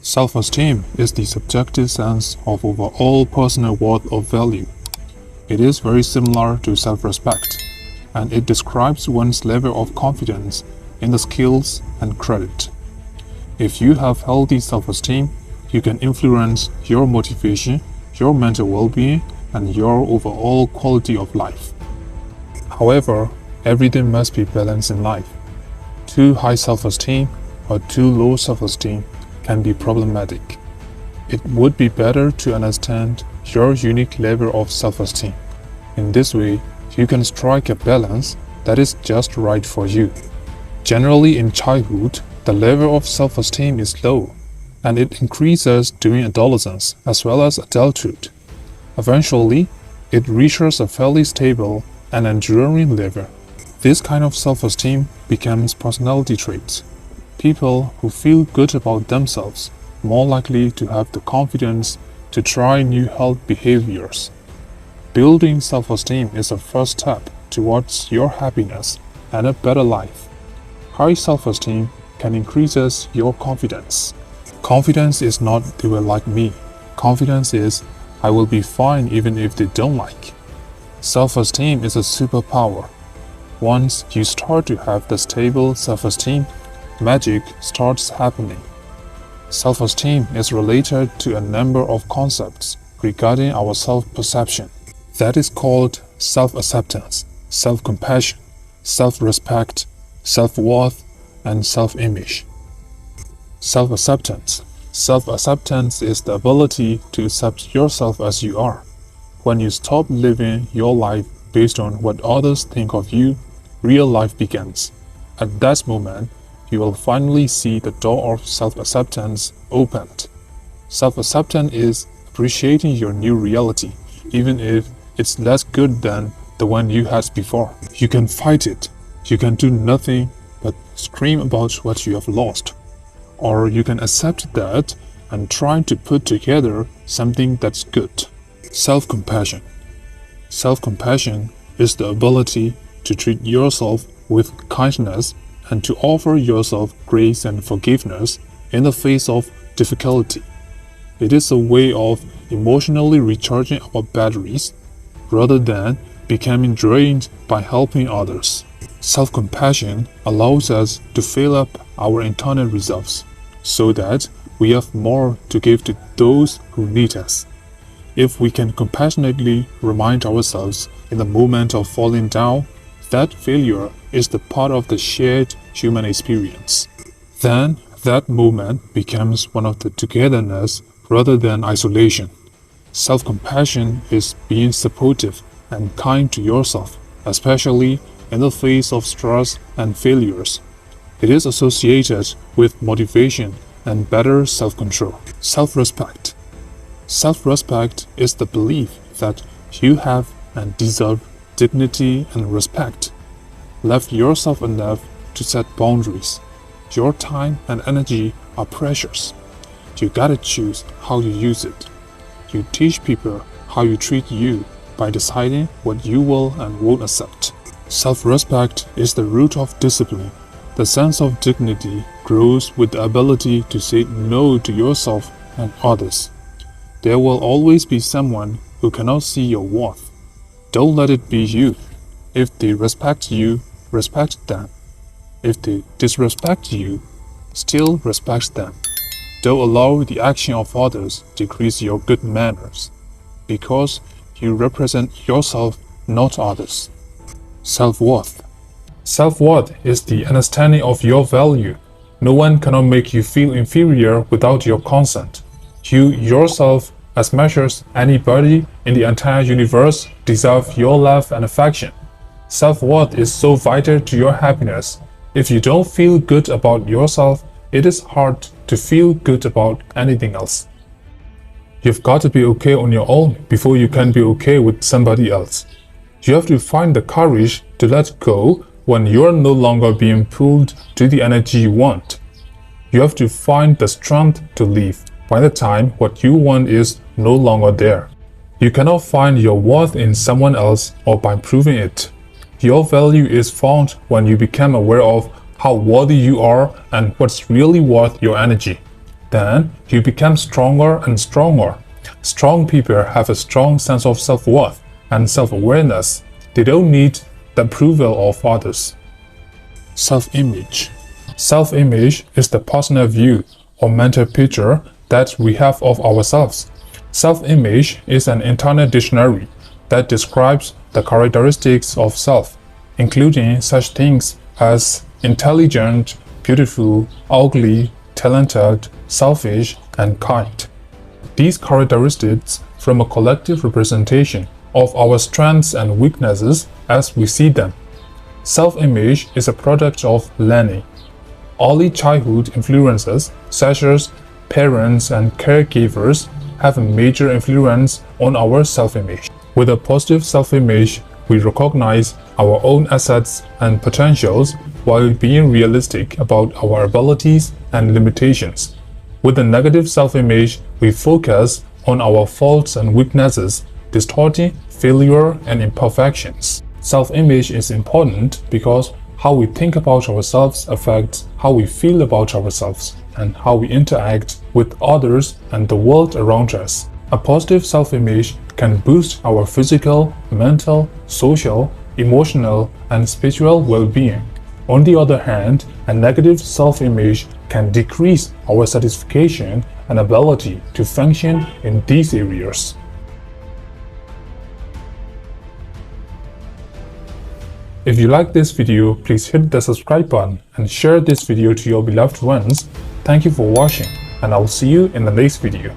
Self-esteem is the subjective sense of overall personal worth or value. It is very similar to self-respect, and it describes one's level of confidence in the skills and credit. If you have healthy self-esteem, you can influence your motivation, your mental well-being, and your overall quality of life. However, everything must be balanced in life. Too high self-esteem or too low self-esteem can be problematic. It would be better to understand your unique level of self-esteem. In this way, you can strike a balance that is just right for you. Generally, in childhood, the level of self-esteem is low, and it increases during adolescence as well as adulthood. Eventually, it reaches a fairly stable and enduring level. This kind of self-esteem becomes personality traits. People who feel good about themselves more likely to have the confidence to try new health behaviors. Building self-esteem is a first step towards your happiness and a better life. High self-esteem can increase your confidence. Confidence is not "they will like me." Confidence is "I will be fine even if they don't like." Self-esteem is a superpower. Once you start to have the stable self-esteem, magic starts happening. Self-esteem is related to a number of concepts regarding our self-perception. That is called self-acceptance, self-compassion, self-respect, self-worth, and self-image. Self-acceptance. Self-acceptance is the ability to accept yourself as you are. When you stop living your life based on what others think of you, real life begins. At that moment, you will finally see the door of self-acceptance opened. Self-acceptance is appreciating your new reality, even if it's less good than the one you had before. You can fight it. You can do nothing but scream about what you have lost. Or you can accept that and try to put together something that's good. Self-compassion. Self-compassion is the ability to treat yourself with kindness and to offer yourself grace and forgiveness in the face of difficulty. It is a way of emotionally recharging our batteries rather than becoming drained by helping others. Self-compassion allows us to fill up our internal reserves so that we have more to give to those who need us. If we can compassionately remind ourselves in the moment of falling down that failure is the part of the shared human experience, then that moment becomes one of the togetherness rather than isolation. Self-compassion is being supportive and kind to yourself, especially in the face of stress and failures. It is associated with motivation and better self-control. Self-respect. Self-respect is the belief that you have and deserve dignity and respect. Love yourself enough to set boundaries. Your time and energy are precious. You gotta choose how you use it. You teach people how you treat you by deciding what you will and won't accept. Self-respect is the root of discipline. The sense of dignity grows with the ability to say no to yourself and others. There will always be someone who cannot see your worth. Don't let it be you. If they respect you, respect them. If they disrespect you, still respect them. Don't allow the action of others decrease your good manners, because you represent yourself, not others. Self-worth. Self-worth is the understanding of your value. No one cannot make you feel inferior without your consent. You yourself, as much as anybody in the entire universe, deserve your love and affection. Self-worth is so vital to your happiness. If you don't feel good about yourself, it is hard to feel good about anything else. You've got to be okay on your own before you can be okay with somebody else. You have to find the courage to let go when you're no longer being pulled to the energy you want. You have to find the strength to leave by the time what you want is no longer there. You cannot find your worth in someone else or by proving it. Your value is found when you become aware of how worthy you are and what's really worth your energy. then you become stronger and stronger. Strong people have a strong sense of self-worth and self-awareness. They don't need the approval of others. Self-image. Self-image is the personal view or mental picture that we have of ourselves. Self-image is an internal dictionary that describes the characteristics of self, including such things as intelligent, beautiful, ugly, talented, selfish, and kind. These characteristics form a collective representation of our strengths and weaknesses as we see them. Self-image is a product of learning. Early childhood influences, such as parents and caregivers, have a major influence on our self-image. With a positive self-image, we recognize our own assets and potentials while being realistic about our abilities and limitations. With a negative self-image, we focus on our faults and weaknesses, distorting failure and imperfections. Self-image is important because how we think about ourselves affects how we feel about ourselves and how we interact with others and the world around us. A positive self-image can boost our physical, mental, social, emotional, and spiritual well-being. On the other hand, a negative self-image can decrease our satisfaction and ability to function in these areas. If you like this video, please hit the subscribe button and share this video to your beloved ones. Thank you for watching, and I will see you in the next video.